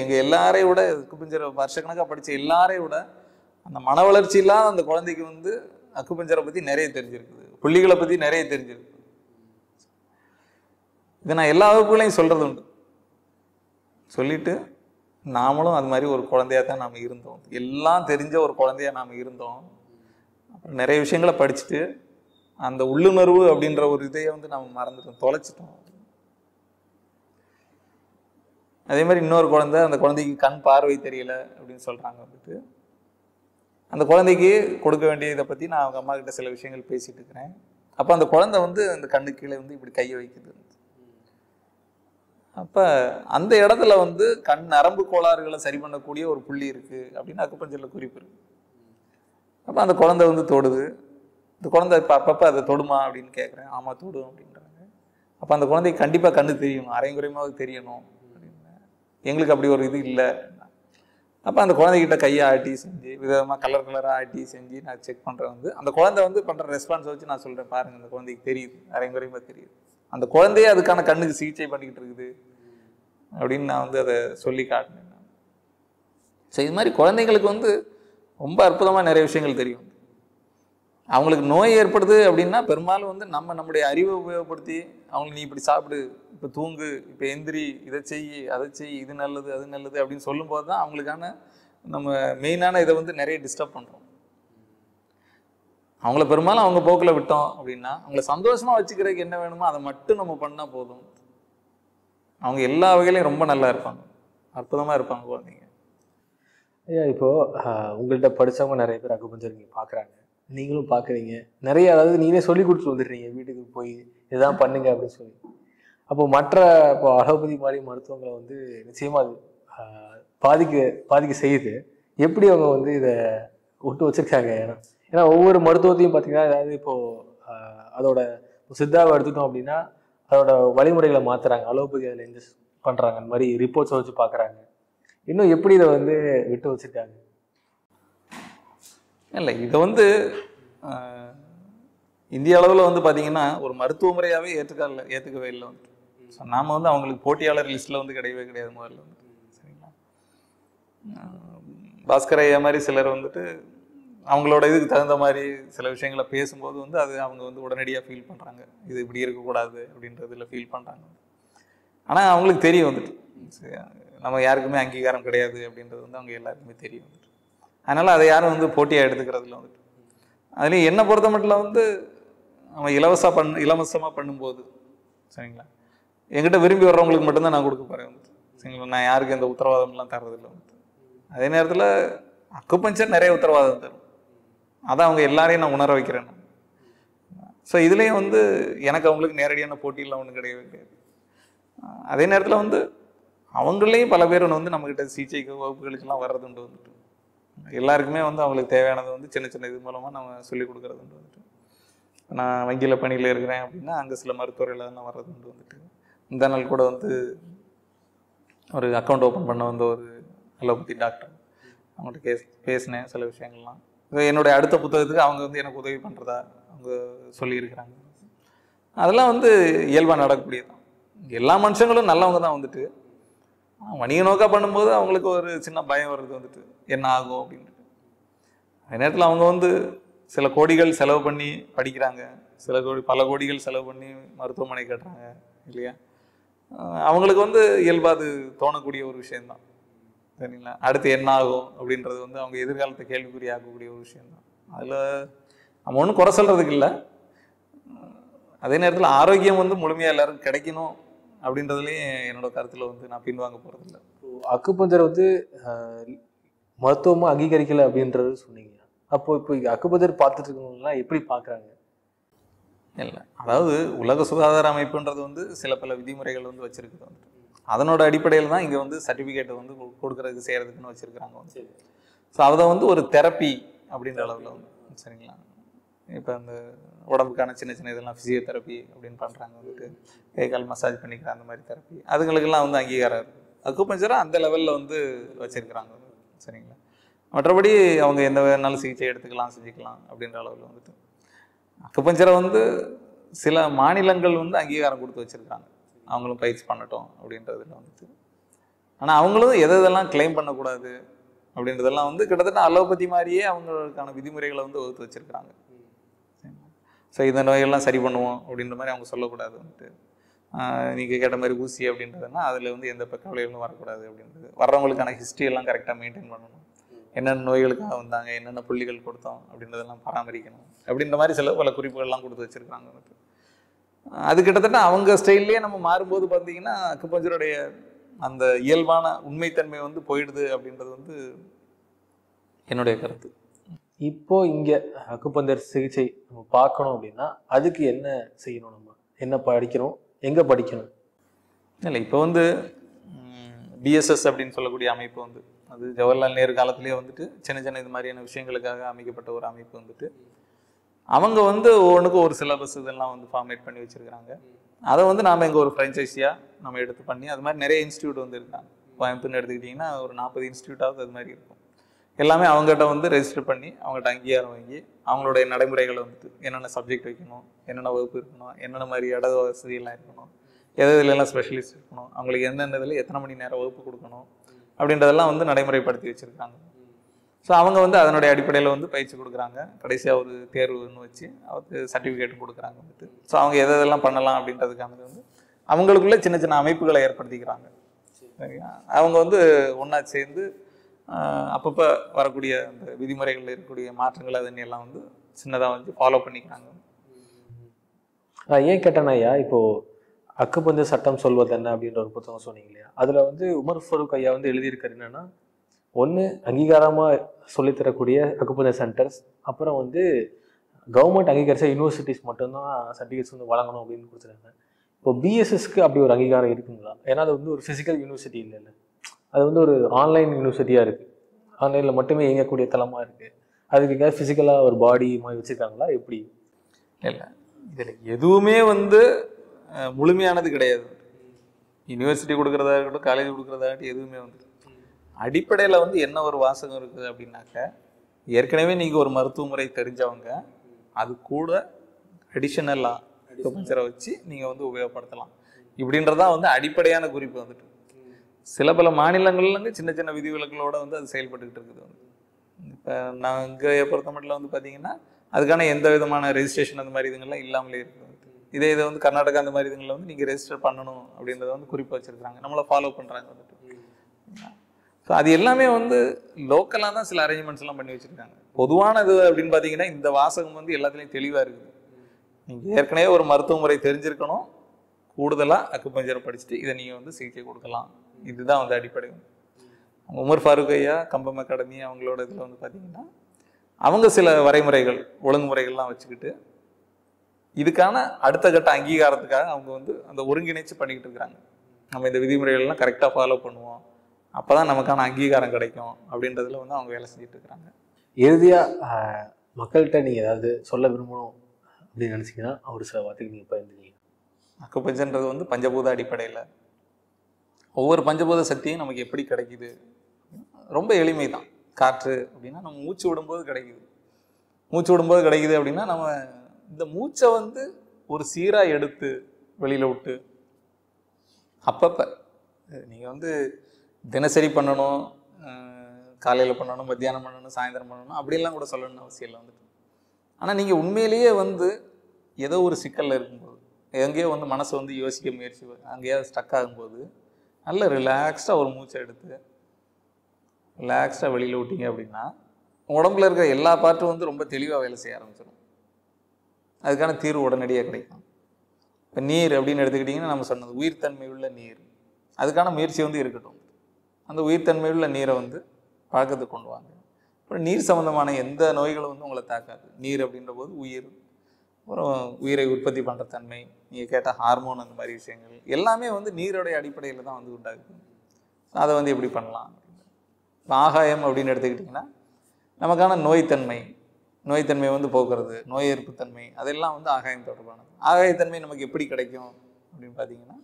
எங்க எல்லாரையும் விட அக்குபஞ்சரை வருஷக்கணக்காக படித்த எல்லாரையும் விட அந்த மன வளர்ச்சி இல்லாத அந்த குழந்தைக்கு வந்து அக்குபஞ்சரை பற்றி நிறைய தெரிஞ்சிருக்குது, புள்ளிகளை பற்றி நிறைய தெரிஞ்சிருக்குது. இதை நான் எல்லா வகுப்புகளையும் சொல்கிறது உண்டு. சொல்லிட்டு நாமளும் அது மாதிரி ஒரு குழந்தையாக தான் நாம் இருந்தோம், எல்லாம் தெரிஞ்ச ஒரு குழந்தையாக நாம் இருந்தோம். அப்புறம் நிறைய விஷயங்களை படிச்சுட்டு அந்த உள்ளுணர்வு அப்படின்ற ஒரு இதையை வந்து நம்ம மறந்துட்டோம், தொலைச்சிட்டோம். அதே மாதிரி இன்னொரு குழந்தை, அந்த குழந்தைக்கு கண் பார்வை தெரியல அப்படின்னு சொல்கிறாங்க. வந்துட்டு அந்த குழந்தைக்கு கொடுக்க வேண்டிய இதை பற்றி நான் அவங்க அம்மா கிட்ட சில விஷயங்கள் பேசிகிட்டு இருக்கிறேன். அப்போ அந்த குழந்தை வந்து அந்த கண்ணு கீழே வந்து இப்படி கையை வைக்குது. அப்போ அந்த இடத்துல வந்து கண் நரம்பு கோளாறுகளை சரி பண்ணக்கூடிய ஒரு புள்ளி இருக்குது அப்படின்னு அக்குபஞ்சரில் குறிப்பு இருக்குது. அப்போ அந்த குழந்தை வந்து தொடுது. இந்த குழந்தை இப்போ அப்பப்போ அதை தொடுமா அப்படின்னு கேட்குறேன். ஆமாம் தொடும் அப்படின்றாங்க. அப்போ அந்த குழந்தைக்கு கண்டிப்பாக கண்ணு தெரியணும், அரையும் குறையமாவது தெரியணும் அப்படின்னு. எங்களுக்கு அப்படி ஒரு இது இல்லை. அப்போ அந்த குழந்தைகிட்ட கையை ஆட்டி செஞ்சு விதமாக கலர் கலராக ஆட்டி செஞ்சு நான் செக் பண்ணுறேன். வந்து அந்த குழந்தை வந்து பண்ணுற ரெஸ்பான்ஸை வச்சு நான் சொல்கிறேன், பாருங்கள் அந்த குழந்தைக்கு தெரியுது, அரையும் குறையமாக தெரியுது, அந்த குழந்தையே அதுக்கான கண்ணுக்கு சிகிச்சை பண்ணிக்கிட்டு இருக்குது அப்படின்னு நான் வந்து அதை சொல்லி காட்டினேன். ஸோ இது மாதிரி குழந்தைங்களுக்கு வந்து ரொம்ப அற்புதமாக நிறைய விஷயங்கள் தெரியும். அவங்களுக்கு நோய் ஏற்படுது அப்படின்னா பெரும்பாலும் வந்து நம்மளுடைய அறிவை உபயோகப்படுத்தி அவங்களுக்கு நீ இப்படி சாப்பிடு, இப்போ தூங்கு, இப்போ எந்திரி, இதை செய், அதை செய், இது நல்லது அது நல்லது அப்படின்னு சொல்லும்போது தான் அவங்களுக்கான நம்ம மெயினான இதை வந்து நிறைய டிஸ்டர்ப் பண்ணுறோம். அவங்கள பெரும்பாலும் அவங்க போக்கில் விட்டோம் அப்படின்னா அவங்கள சந்தோஷமா வச்சுக்கிறதுக்கு என்ன வேணுமோ அதை மட்டும் நம்ம பண்ணால் போதும். அவங்க எல்லா வகையிலையும் ரொம்ப நல்லா இருப்பாங்க, அற்புதமாக இருப்பாங்க குழந்தைங்க. ஐயா இப்போ உங்கள்கிட்ட படித்தவங்க நிறைய பேர் அக்குபஞ்சர் நீங்கள் பார்க்குறாங்க, நீங்களும் பார்க்குறீங்க, நிறைய அதாவது நீங்களே சொல்லி கொடுத்துட்டு வந்துடுறீங்க வீட்டுக்கு போய் இதுதான் பண்ணுங்க அப்படின்னு சொல்லி. அப்போ மற்ற இப்போ அலோபதி மாதிரி மருத்துவங்களை வந்து நிச்சயமாக அது பாதிக்க செய்யுது. எப்படி அவங்க வந்து இதை விட்டு வச்சிருக்காங்க? ஏன்னா ஒவ்வொரு மருத்துவத்தையும் பார்த்தீங்கன்னா அதாவது இப்போது அதோட சித்தாவை எடுத்துட்டோம் அப்படின்னா அதோட வழிமுறைகளை மாற்றுறாங்க, அலோபதி அதில் இன்ஜெஸ்ட் பண்ணுறாங்க, அந்த மாதிரி ரிப்போர்ட்ஸை வச்சு பார்க்குறாங்க. இன்னும் எப்படி இதை வந்து விட்டு வச்சிருக்காங்க? இல்லை, இதை வந்து இந்திய அளவில் வந்து பார்த்தீங்கன்னா ஒரு மருத்துவ முறையாகவே ஏற்றுக்கவே இல்லை வந்துட்டு. ஸோ நாம் வந்து அவங்களுக்கு போட்டியாளர் லிஸ்ட்டில் வந்து கிடையவே கிடையாது முதல்ல வந்துட்டு. சரிங்களா, பாஸ்கர் ஐயா மாதிரி சிலர் வந்துட்டு அவங்களோட இதுக்கு தகுந்த மாதிரி சில விஷயங்களை பேசும்போது வந்து அது அவங்க வந்து உடனடியாக ஃபீல் பண்ணுறாங்க, இது இப்படி இருக்கக்கூடாது அப்படின்றதுல ஃபீல் பண்ணுறாங்க. ஆனால் அவங்களுக்கு தெரியும் வந்துட்டு நம்ம யாருக்குமே அங்கீகாரம் கிடையாது அப்படின்றது வந்து அவங்க எல்லாருக்குமே தெரியும் வந்துட்டு. அதனால் அதை யாரும் வந்து போட்டியாக எடுத்துக்கிறதுல வந்துட்டு. அதுலேயும் என்னை பொறுத்த மட்டும் வந்து அவன் இலவசமாக பண்ணும்போது சரிங்களா, என்கிட்ட விரும்பி வர்றவங்களுக்கு மட்டும்தான் நான் கொடுக்க போகிறேன் வந்துட்டு. சரிங்களா, நான் யாருக்கு எந்த உத்தரவாதம்லாம் தர்றதில்லை வந்துட்டு. அதே நேரத்தில் அக்குபஞ்சர் நிறைய உத்தரவாதம் தரும், அதை அவங்க எல்லாரையும் நான் உணர வைக்கிறேன். ஸோ இதுலேயும் வந்து எனக்கு அவங்களுக்கு நேரடியான போட்டியெல்லாம் ஒன்றும் கிடையவே கிடையாது. அதே நேரத்தில் வந்து அவங்களையும் பல பேர் வந்து நம்மக்கிட்ட சிகிச்சைக்கு வகுப்புகளுக்கெல்லாம் வர்றதுண்டு வந்துட்டு. எல்லாருக்குமே வந்து அவங்களுக்கு தேவையானது வந்து சின்ன சின்ன இது மூலமாக நம்ம சொல்லிக் கொடுக்குறதுண்டு வந்துட்டு. நான் வங்கியில் பணியில் இருக்கிறேன் அப்படின்னா அங்கே சில மருத்துவர்கள் அதெல்லாம் வர்றதுண்டு வந்துட்டு. இந்த நாள் கூட வந்து ஒரு அக்கௌண்ட் ஓப்பன் பண்ண வந்து ஒரு அலோபதி டாக்டர் அவங்கள்ட்ட பேசினேன் சில விஷயங்கள்லாம். என்னுடைய அடுத்த புத்தகத்துக்கு அவங்க வந்து எனக்கு உதவி பண்ணுறதா அவங்க சொல்லியிருக்கிறாங்க. அதெல்லாம் வந்து இயல்பாக நடக்கக்கூடியதான். எல்லா மனுஷங்களும் நல்லவங்க தான் வந்துட்டு. வணிக நோக்காக பண்ணும்போது அவங்களுக்கு ஒரு சின்ன பயம் வருது வந்துட்டு, என்ன ஆகும் அப்படின்ட்டு. அதே நேரத்தில் அவங்க வந்து சில கோடிகள் செலவு பண்ணி படிக்கிறாங்க, பல கோடிகள் செலவு பண்ணி மருத்துவமனை கட்டுறாங்க இல்லையா. அவங்களுக்கு வந்து இயல்பாக அது தோணக்கூடிய ஒரு விஷயந்தான். சரிங்களா, அடுத்து என்ன ஆகும் அப்படின்றது வந்து அவங்க எதிர்காலத்தை கேள்விக்குறி ஆக்கக்கூடிய ஒரு விஷயந்தான். அதில் நம்ம ஒன்றும் குறை சொல்கிறதுக்கு இல்லை. அதே நேரத்தில் ஆரோக்கியம் வந்து முழுமையாக எல்லாரும் கிடைக்கணும் அப்படின்றதுலேயும் என்னோட கருத்தில் வந்து நான் பின்வாங்க போகிறதில்ல. அக்குபஞ்சர் வந்து மருத்துவமாக அங்கீகரிக்கலை அப்படின்றது சொன்னீங்க. இப்போ அக்குபஞ்சர் பார்த்துட்டு இருக்கவங்கலாம் எப்படி பார்க்குறாங்க? இல்லை, அதாவது உலக சுகாதார அமைப்புன்றது வந்து சில பல விதிமுறைகள் வந்து வச்சுருக்குது வந்துட்டு. அதனோட அடிப்படையில் தான் இங்கே வந்து சர்டிஃபிகேட் வந்து கொடுக்குறதுக்கு செய்கிறதுக்குன்னு வச்சுருக்கிறாங்க வந்து. ஸோ அதை வந்து ஒரு தெரப்பி அப்படின்ற அளவில் வந்து சரிங்களா. இப்போ அந்த உடம்புக்கான சின்ன சின்ன இதெல்லாம் ஃபிசியோதெரப்பி அப்படின்னு பண்ணுறாங்க வந்துட்டு, கை கால் மசாஜ் பண்ணிக்கிற அந்த மாதிரி தெரப்பி, அதுங்களுக்கெல்லாம் வந்து அங்கீகாரம் இருக்குது. அக்குபஞ்சரை அந்த லெவலில் வந்து வச்சுருக்கிறாங்க சரிங்களா. மற்றபடி அவங்க எந்த வேணாலும் சிகிச்சை எடுத்துக்கலாம், செஞ்சுக்கலாம் அப்படின்ற அளவில் வந்துட்டு. அக்குபஞ்சரை வந்து சில மாநிலங்கள் வந்து அங்கீகாரம் கொடுத்து வச்சுருக்காங்க, அவங்களும் பயிற்சி பண்ணட்டும் அப்படின்றதுல வந்துட்டு. ஆனால் அவங்களும் எதெல்லாம் கிளைம் பண்ணக்கூடாது அப்படின்றதெல்லாம் வந்து கிட்டத்தட்ட அலோபதி மாதிரியே அவங்களுக்கான விதிமுறைகளை வந்து வகுத்து வச்சுருக்காங்க. ஸோ இந்த நோயெல்லாம் சரி பண்ணுவோம் அப்படின்ற மாதிரி அவங்க சொல்லக்கூடாது வந்துட்டு. நீங்கள் கேட்ட மாதிரி ஊசி அப்படின்றதுனா அதில் வந்து எந்த கவலைகளும் வரக்கூடாது அப்படின்றது. வர்றவங்களுக்கான ஹிஸ்ட்ரியெல்லாம் கரெக்டாக மெயின்டைன் பண்ணணும், என்னென்ன நோய்களுக்காக வந்தாங்க, என்னென்ன புள்ளிகள் கொடுத்தோம் அப்படின்றதெல்லாம் பராமரிக்கணும் அப்படின்ற மாதிரி சில பல குறிப்புகள்லாம் கொடுத்து வச்சுருக்காங்க வந்துட்டு. அது கிட்டத்தட்ட அவங்க ஸ்டைல்லையே நம்ம மாறும்போது பார்த்தீங்கன்னா அக்குபஞ்சருடைய அந்த இயல்பான உண்மைத்தன்மை வந்து போயிடுது அப்படின்றது வந்து என்னுடைய கருத்து. இப்போ இங்கே அக்குபஞ்சர் சிகிச்சை நம்ம பார்க்கணும் அப்படின்னா அதுக்கு என்ன செய்யணும்? நம்ம என்ன படிக்கணும், எங்கே படிக்கணும்? இல்லை, இப்போ வந்து பிஎஸ்எஸ் அப்படின்னு சொல்லக்கூடிய அமைப்பு வந்து அது ஜவஹர்லால் நேரு காலத்திலேயே வந்துட்டு சின்ன சின்ன இது மாதிரியான விஷயங்களுக்காக அமைக்கப்பட்ட ஒரு அமைப்பு வந்துட்டு. அவங்க வந்து ஒவ்வொன்றுக்கும் ஒரு சிலபஸ் இதெல்லாம் வந்து ஃபார்மேட் பண்ணி வச்சுருக்கிறாங்க. அதை வந்து நாம் இங்கே ஒரு ஃப்ரான்ச்சைஸியாக நம்ம எடுத்து பண்ணி அது மாதிரி நிறைய இன்ஸ்டியூட் வந்து இருக்காங்க. கோயம்புத்தூர்னு எடுத்துக்கிட்டிங்கன்னா ஒரு 40 இன்ஸ்டியூட்டாவது அது மாதிரி இருக்கும். எல்லாமே அவங்ககிட்ட வந்து ரெஜிஸ்டர் பண்ணி அவங்ககிட்ட அங்கீகாரம் வாங்கி அவங்களுடைய நடைமுறைகளை வந்துட்டு என்னென்ன சப்ஜெக்ட் வைக்கணும், என்னென்ன வகுப்பு இருக்கணும், என்னென்ன மாதிரி இட வசதியெல்லாம் இருக்கணும், எதுலாம் ஸ்பெஷலிஸ்ட் இருக்கணும், அவங்களுக்கு எந்தெந்த இதில் எத்தனை மணி நேரம் வகுப்பு கொடுக்கணும் அப்படின்றதெல்லாம் வந்து நடைமுறைப்படுத்தி வச்சுருக்காங்க. ஸோ அவங்க வந்து அதனுடைய அடிப்படையில் வந்து பயிற்சி கொடுக்குறாங்க. கடைசியாக ஒரு தேர்வுன்னு வச்சு அவருக்கு சர்டிஃபிகேட்டும் கொடுக்குறாங்க வந்துட்டு. ஸோ அவங்க எதெல்லாம் பண்ணலாம் அப்படின்றதுக்கானது வந்து அவங்களுக்குள்ளே சின்ன சின்ன அமைப்புகளை ஏற்படுத்திக்கிறாங்க. சரிங்களா, அவங்க வந்து ஒன்றா சேர்ந்து அப்பப்போ வரக்கூடிய அந்த விதிமுறைகளில் இருக்கக்கூடிய மாற்றங்கள் அதனையெல்லாம் வந்து சின்னதாக வந்து ஃபாலோ பண்ணிக்கிறாங்க. ஏன் கேட்டேன்னா ஐயா, இப்போ அக்குபஞ்சர் சட்டம் சொல்வது என்ன அப்படின்ற ஒரு புத்தகம் சொன்னீங்க இல்லையா, அதுல வந்து உமர் ஃபரூக் ஐயா வந்து எழுதியிருக்காரு என்னன்னா, ஒன்று அங்கீகாரமாக சொல்லித்தரக்கூடிய அக்குபஞ்சர் சென்டர்ஸ், அப்புறம் வந்து கவர்மெண்ட் அங்கீகரிச்ச யூனிவர்சிட்டிஸ் மட்டும்தான் சர்டிஃபிகேட்ஸ் வந்து வழங்கணும் அப்படின்னு கொடுத்துருக்காங்க. இப்போ பிஎஸ்எஸ்க்கு அப்படி ஒரு அங்கீகாரம் இருக்குங்களா? ஏன்னா அது வந்து ஒரு ஃபிசிக்கல் யூனிவர்சிட்டி இல்லைல்ல, அது வந்து ஒரு ஆன்லைன் யூனிவர்சிட்டியாக இருக்குது, ஆன்லைனில் மட்டுமே இயங்கக்கூடிய தளமாக இருக்குது. அதுக்கு எங்கேயாவது ஃபிசிக்கலாக ஒரு பாடி மாதிரி வச்சுருக்காங்களா எப்படி? இல்லை, இதில் எதுவுமே வந்து முழுமையானது கிடையாது. யூனிவர்சிட்டி கொடுக்குறதா இருக்கட்டும், காலேஜ் கொடுக்குறதாகட்டும், எதுவுமே வந்து அடிப்படையில் வந்து என்ன ஒரு வாசகம் இருக்குது அப்படின்னாக்க, ஏற்கனவே நீங்கள் ஒரு மருத்துவ முறை தெரிஞ்சவங்க, அது கூட அடிஷனலாக அக்குபஞ்சரை வச்சு நீங்கள் வந்து உபயோகப்படுத்தலாம் இப்படின்றதான் வந்து அடிப்படையான குறிப்பு வந்துட்டு. சில பல மாநிலங்கள்லேருந்து சின்ன சின்ன விதிவிலக்குகளோட வந்து அது செயல்பட்டுக்கிட்டு இருக்குது. வந்து இப்போ நான் இங்கே பொறுத்த மட்டும் வந்து பார்த்தீங்கன்னா அதுக்கான எந்த விதமான ரெஜிஸ்ட்ரேஷன் அந்த மாதிரி இதுங்கள்லாம் இல்லாமலே இருக்குது. இதை வந்து கர்நாடகா அந்த மாதிரி இதுங்களில் வந்து நீங்கள் ரெஜிஸ்டர் பண்ணணும் அப்படின்றத வந்து குறிப்பு வச்சுருக்காங்க, நம்மளை ஃபாலோ பண்ணுறாங்க வந்துட்டு. ஸோ அது எல்லாமே வந்து லோக்கலாக தான் சில அரேஞ்ச்மெண்ட்ஸ் எல்லாம் பண்ணி வச்சுருக்காங்க. பொதுவானது அப்படின்னு பார்த்தீங்கன்னா இந்த வாசகம் வந்து எல்லாத்துலேயும் தெளிவாக இருக்குது. நீங்கள் ஏற்கனவே ஒரு மருத்துவ முறை தெரிஞ்சிருக்கணும், கூடுதலாக அக்குபஞ்சரை படிச்சுட்டு இதை நீங்கள் வந்து சிகிச்சை கொடுக்கலாம். இதுதான் வந்து அடிப்படை. உமர் ஃபாரூக் ஐயா, கம்பம் அகாடமி அவங்களோட இதில் வந்து பார்த்தீங்கன்னா அவங்க சில வரைமுறைகள் ஒழுங்குமுறைகள்லாம் வச்சுக்கிட்டு இதுக்கான அடுத்த கட்ட அங்கீகாரத்துக்காக அவங்க வந்து அந்த ஒருங்கிணைச்சு பண்ணிக்கிட்டு இருக்கிறாங்க. நம்ம இந்த விதிமுறைகள்லாம் கரெக்டாக ஃபாலோ பண்ணுவோம், அப்போ தான் நமக்கான அங்கீகாரம் கிடைக்கும் அப்படின்றதுல வந்து அவங்க வேலை செஞ்சுட்டு இருக்கிறாங்க. இறுதியாக மக்கள்கிட்ட நீங்கள் ஏதாவது சொல்ல விரும்பணும் அப்படின்னு நினச்சிங்கன்னா ஒரு சில வார்த்தைக்கு நீங்கள் பகிர்ந்துருக்கீங்க. அக்குபஞ்சர்ன்றது வந்து பஞ்சபூத அடிப்படையில் ஒவ்வொரு பஞ்சபூத சக்தியும் நமக்கு எப்படி கிடைக்குது, ரொம்ப எளிமை தான். காற்று அப்படின்னா நம்ம மூச்சு விடும்போது கிடைக்குது, மூச்சு விடும்போது கிடைக்குது அப்படின்னா நம்ம இந்த மூச்சை வந்து ஒரு சீராக எடுத்து வெளியில் விட்டு அப்பப்போ நீங்கள் வந்து தினசரி பண்ணணும், காலையில் பண்ணணும், மத்தியானம் பண்ணணும், சாயந்தரம் பண்ணணும் அப்படிலாம் கூட சொல்லணும்னு அவசியம் இல்லை வந்துட்டு. ஆனால் நீங்கள் உண்மையிலேயே வந்து ஏதோ ஒரு சிக்கலில் இருக்கும்போது, எங்கேயோ வந்து மனசை வந்து யோசிக்க முயற்சி, அங்கேயாவது ஸ்டக் ஆகும்போது நல்ல ரிலாக்ஸ்டாக ஒரு மூச்சை எடுத்து ரிலாக்ஸ்டாக வெளியில் விட்டீங்க அப்படின்னா உடம்புல இருக்கிற எல்லா பார்ட்டும் வந்து ரொம்ப தெளிவாக வேலை செய்ய ஆரம்பிச்சிடும். அதுக்கான தீர்வு உடனடியாக கிடைக்கும். இப்போ நீர் அப்படின்னு எடுத்துக்கிட்டிங்கன்னா நம்ம சொன்னது உயிர்த்தன்மை உள்ள நீர், அதுக்கான முயற்சி வந்து இருக்கட்டும். அந்த உயிர்த்தன்மை உள்ள நீரை வந்து பழக்கத்துக்கு கொண்டு வாங்க. அப்புறம் நீர் சம்மந்தமான எந்த நோய்களும் வந்து உங்களை தாக்காது. நீர் அப்படின்ற போது உயிர், அப்புறம் உயிரை உற்பத்தி பண்ணுற தன்மை, நீங்கள் கேட்ட ஹார்மோன், அந்த மாதிரி விஷயங்கள் எல்லாமே வந்து நீரோடைய அடிப்படையில் தான் வந்து உண்டாகுது. அதை வந்து எப்படி பண்ணலாம்? இப்போ ஆகாயம் அப்படின்னு எடுத்துக்கிட்டிங்கன்னா நமக்கான நோய்த்தன்மை வந்து போக்குறது, நோய் எதிர்ப்பு தன்மை, அதெல்லாம் வந்து ஆகாயம் தொடர்பானது. ஆகாயத்தன்மை நமக்கு எப்படி கிடைக்கும் அப்படின்னு பார்த்தீங்கன்னா,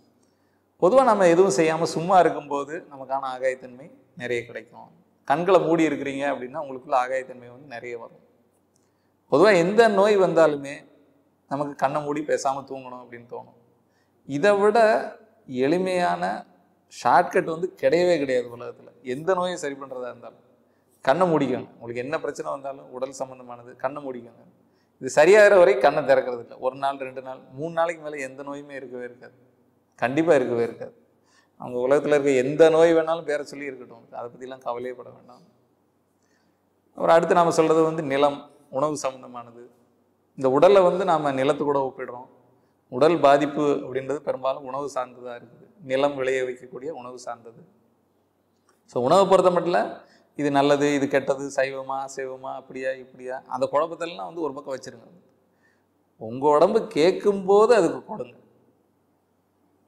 பொதுவாக நம்ம எதுவும் செய்யாமல் சும்மா இருக்கும்போது நமக்கான ஆகாயத்தன்மை நிறைய கிடைக்கும். கண்களை மூடி இருக்கிறீங்க அப்படின்னா உங்களுக்குள்ள ஆகாயத்தன்மை வந்து நிறைய வரும். பொதுவாக எந்த நோய் வந்தாலுமே நமக்கு கண்ணை மூடி பேசாமல் தூங்கணும் அப்படின்னு தோணும். இதை விட எளிமையான ஷார்ட்கட் வந்து கிடையவே கிடையாது உலகத்தில். எந்த நோயை சரி பண்ணுறதா இருந்தாலும் கண்ணை மூடிக்கோங்க. உங்களுக்கு என்ன பிரச்சனை வந்தாலும் உடல் சம்மந்தமானது, கண்ணை மூடிக்கோங்க. இது சரியாகிற வரை கண்ணை திறக்கிறது இல்லை. 1 நாள் 2 நாள் 3 நாளைக்கு மேலே எந்த நோயுமே இருக்கவே இருக்காது, கண்டிப்பாக இருக்கவே இருக்காது. அவங்க உலகத்தில் இருக்க எந்த நோய் வேணாலும் பேர சொல்லி இருக்கட்டும், அதை பற்றிலாம் கவலையே பட வேண்டாம். அப்புறம் அடுத்து நாம் சொல்கிறது வந்து நிலம், உணவு சம்மந்தமானது. இந்த உடலை வந்து நாம் நிலத்து கூட ஒப்பிடுறோம். உடல் பாதிப்பு அப்படின்றது பெரும்பாலும் உணவு சார்ந்ததாக இருக்குது. நிலம் விளைய வைக்கக்கூடிய உணவு சார்ந்தது. ஸோ உணவை பொறுத்த மட்டும் இது நல்லது, இது கெட்டது, சைவமா அசைவமா, அப்படியா இப்படியா, அந்த குழப்பத்தெல்லாம் வந்து ஒரு பக்கம் வச்சுருங்க. உங்கள் உடம்பு கேட்கும்போது அதுக்கு கொடுங்க,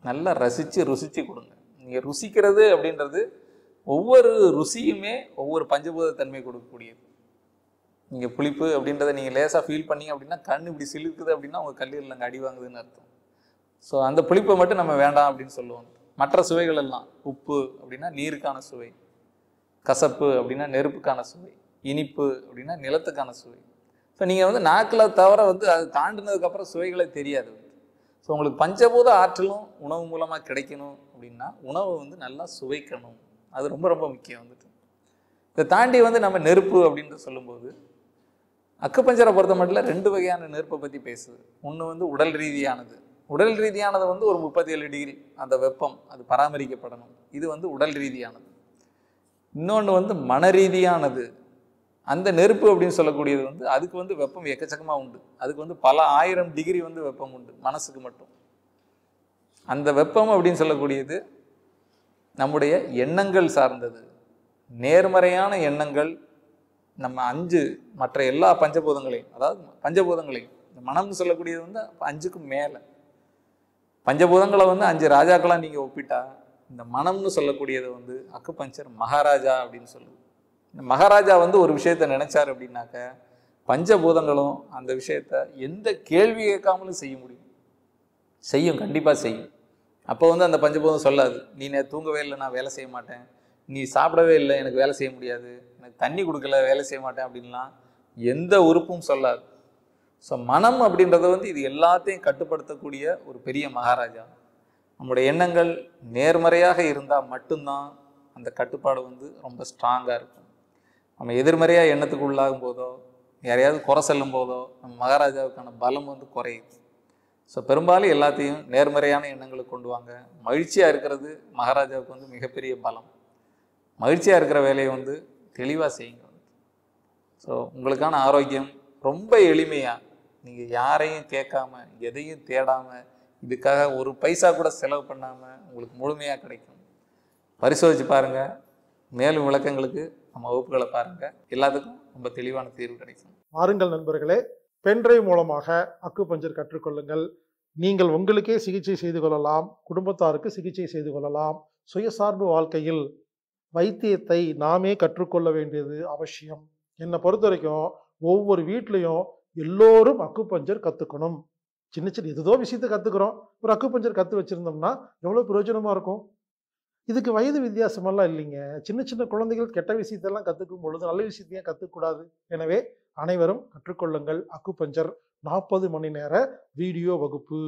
நல்லா ருசித்து கொடுங்க. நீங்கள் ருசிக்கிறது அப்படின்றது ஒவ்வொரு ருசியுமே ஒவ்வொரு பஞ்சபூத தன்மை கொடுக்கக்கூடியது. நீங்கள் புளிப்பு அப்படின்றத நீங்கள் லேசாக ஃபீல் பண்ணீங்க அப்படின்னா கண் இப்படி சிலிர்க்குது அப்படின்னா உங்கள் கல்லீரல் அங்கே அடி வாங்குதுன்னு அர்த்தம். ஸோ அந்த புளிப்பை மட்டும் நம்ம வேண்டாம் அப்படின்னு சொல்லுவோம். மற்ற சுவைகள் எல்லாம், உப்பு அப்படின்னா நீருக்கான சுவை, கசப்பு அப்படின்னா நெருப்புக்கான சுவை, இனிப்பு அப்படின்னா நிலத்துக்கான சுவை. ஸோ நீங்கள் வந்து நாக்கில் தவிர வந்து அது தாண்டினதுக்கப்புறம் சுவைகளே தெரியாது. ஸோ உங்களுக்கு பஞ்சபூத ஆற்றலும் உணவு மூலமாக கிடைக்கணும் அப்படின்னா உணவை வந்து நல்லா சுவைக்கணும், அது ரொம்ப ரொம்ப முக்கியம் வந்துட்டு. இதை தாண்டி வந்து நம்ம நெருப்பு அப்படின்ட்டு சொல்லும்போது அக்குபஞ்சரை பொறுத்த மட்டும் 2 வகையான நெருப்பை பற்றி பேசுது. ஒன்று வந்து உடல் ரீதியானது. உடல் ரீதியானது வந்து ஒரு 37 டிகிரி அந்த வெப்பம் அது பராமரிக்கப்படணும், இது வந்து உடல் ரீதியானது. இன்னொன்று வந்து மன ரீதியானது, அந்த நெருப்பு அப்படின்னு சொல்லக்கூடியது வந்து அதுக்கு வந்து வெப்பம் எக்கச்சக்கமாக உண்டு. அதுக்கு வந்து பல 1000 டிகிரி வந்து வெப்பம் உண்டு மனசுக்கு மட்டும். அந்த வெப்பம் அப்படின்னு சொல்லக்கூடியது நம்முடைய எண்ணங்கள் சார்ந்தது. நேர்மறையான எண்ணங்கள் நம்ம 5 மற்ற எல்லா பஞ்சபூதங்களையும், அதாவது பஞ்சபூதங்களையும், இந்த மனம்னு சொல்லக்கூடியது வந்து 5க்கும் மேலே. பஞ்சபூதங்களை வந்து 5 ராஜாக்களாக நீங்கள் ஒப்பிட்டா, இந்த மனம்னு சொல்லக்கூடியது வந்து அக்குபஞ்சர் மகாராஜா அப்படின்னு சொல்லுது. இந்த மகாராஜா வந்து ஒரு விஷயத்த நினைச்சார் அப்படின்னாக்க பஞ்சபூதங்களும் அந்த விஷயத்த எந்த கேள்வி கேட்காமலும் செய்ய முடியும், செய்யும், கண்டிப்பாக செய்யும். அப்போ வந்து அந்த பஞ்சபூதம் சொல்லாது, நீ தூங்கவே இல்லை நான் வேலை செய்ய மாட்டேன், நீ சாப்பிடவே இல்லை எனக்கு வேலை செய்ய முடியாது, எனக்கு தண்ணி கொடுக்கல வேலை செய்ய மாட்டேன் அப்படின்லாம் எந்த உறுப்பும் சொல்லாது. ஸோ மனம் அப்படின்றது வந்து இது எல்லாத்தையும் கட்டுப்படுத்தக்கூடிய ஒரு பெரிய மகாராஜா. நம்முடைய எண்ணங்கள் நேர்மறையாக இருந்தால் மட்டும்தான் அந்த கட்டுப்பாடு வந்து ரொம்ப ஸ்ட்ராங்காக இருக்கும். நம்ம எதிர்மறையாக எண்ணத்துக்கு உள்ளாகும் போதோ யாரையாவது குறை சொல்லும் போதோ நம்ம மகாராஜாவுக்கான பலம் வந்து குறையுது. ஸோ பெரும்பாலும் எல்லாத்தையும் நேர்மறையான எண்ணங்களுக்கு கொண்டு வாங்க. மகிழ்ச்சியாக இருக்கிறது மகாராஜாவுக்கு வந்து மிகப்பெரிய பலம். மகிழ்ச்சியாக இருக்கிற வேலையை வந்து தெளிவாக செய்யுங்க. ஸோ உங்களுக்கான ஆரோக்கியம் ரொம்ப எளிமையாக, நீங்கள் யாரையும் கேட்காம எதையும் தேடாமல் இதுக்காக ஒரு பைசா கூட செலவு பண்ணாமல் உங்களுக்கு முழுமையாக கிடைக்கும். பரிசோதிச்சு பாருங்கள். மேலும் விளக்கங்களுக்கு நம்ம வகுப்புகளை பாருங்கள். எல்லாத்துக்கும் ரொம்ப தெளிவான தீர்வு கிடைக்கும். வாருங்கள் நண்பர்களே, பென்ட்ரைவ் மூலமாக அக்குபஞ்சர் கற்றுக்கொள்ளுங்கள். நீங்கள் உங்களுக்கே சிகிச்சை செய்து கொள்ளலாம், குடும்பத்தாருக்கு சிகிச்சை செய்து கொள்ளலாம். சுயசார்பு வாழ்க்கையில் வைத்தியத்தை நாமே கற்றுக்கொள்ள வேண்டியது அவசியம். என்னை பொறுத்த வரைக்கும் ஒவ்வொரு வீட்லேயும் எல்லோரும் அக்குபஞ்சர் கற்றுக்கணும். சின்ன சின்ன ஏதோ விஷயத்தை கற்றுக்குறோம், ஒரு அக்குபஞ்சர் கற்று வச்சுருந்தோம்னா எவ்வளோ பிரயோஜனமாக இருக்கும். இதுக்கு வயது வித்தியாசமெல்லாம் இல்லைங்க. சின்ன சின்ன குழந்தைகள் கெட்ட விஷயத்தெல்லாம் கற்றுக்கும் பொழுது நல்ல விஷயத்தையும் கற்றுக்கூடாது. எனவே அனைவரும் கற்றுக்கொள்ளுங்கள். அக்குபஞ்சர் 40 மணி நேர வீடியோ வகுப்பு.